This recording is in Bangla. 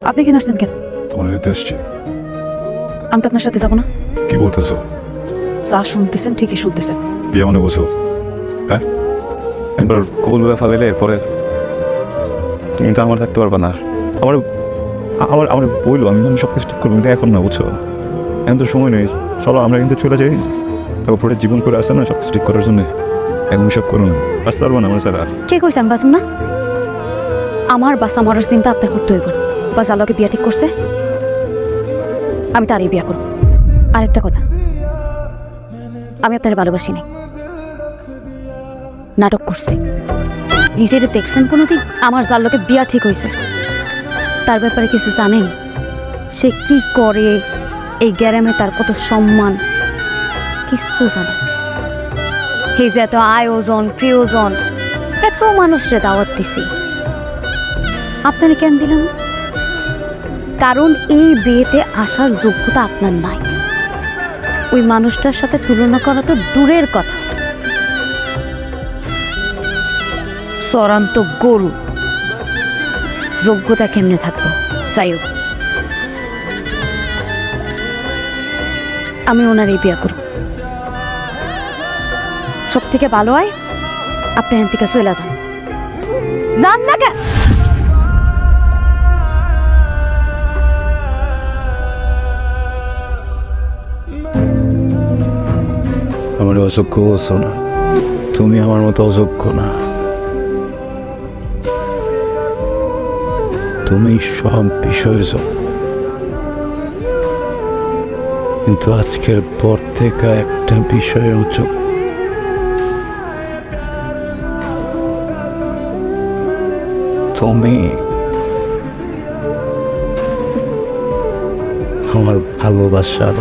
আপনি কেন আসছেন কেন? তোমার যেতে এসছি। আমি তো আপনার সাথে যাবো না। কি বলতেছো? যা শুনতেছেন ঠিকই শুনতেছেন। বিয়ে মানে বোঝো? হ্যাঁ, একবার কবুল বলে ফেলাইলে পরে তুমি তো আমার থাকতে পারবে না। আমার আমার আমার বললো আমি সব কিছু ঠিক করবো, কিন্তু এখন না, বুঝছো? এখন তো সময় নেই। চলো আমরা কিন্তু চলে যাই, তারপরে জীবন করে আসে না সব কিছু ঠিক করার জন্য। এখন সব করুন, আসতে পারবো না আমার স্যার। কে কইছে আমি বাঁচব না? আমার বাসা মরার চিন্তা আপনার করতে হইব না। বাস আলোকে বিয়া ঠিক করছে, আমি তারই বিয়া করব। আরেকটা কথা, আমি আপনার ভালোবাসি নাই, নাটক করছি। নিজের দেখছেন কোনোদিন আমার যার লোকে বিয়া ঠিক হয়েছে তার ব্যাপারে কিছু জানেন? সে কি করে, এই গ্রামে তার কত সম্মান, কিছু জানেন? এই যে এত আয়োজন প্রিয়জন, এত মানুষকে দাওয়াত দিছি, আপনারা কেন দিলাম? কারণ এই বিয়েতে আসার যোগ্যতা আপনার নাই। ওই মানুষটার সাথে তুলনা করা তো দূরের কথা, চরান্ত গরু। যোগ্যতা কেমনে থাকবো? যাই হোক, আমি ওনারই বিয়ে করব। সব থেকে ভালো হয় আপনি এখান থেকে চলে যান। যান না কেন? আমার অযোগ্য বলছো না, তুমি আমার মতো অযোগ্য না। তুমি সব বিষয় যোগ্য, কিন্তু আজকের পর থেকে একটা বিষয় অযোগ্য। তুমি আমার ভালোবাসার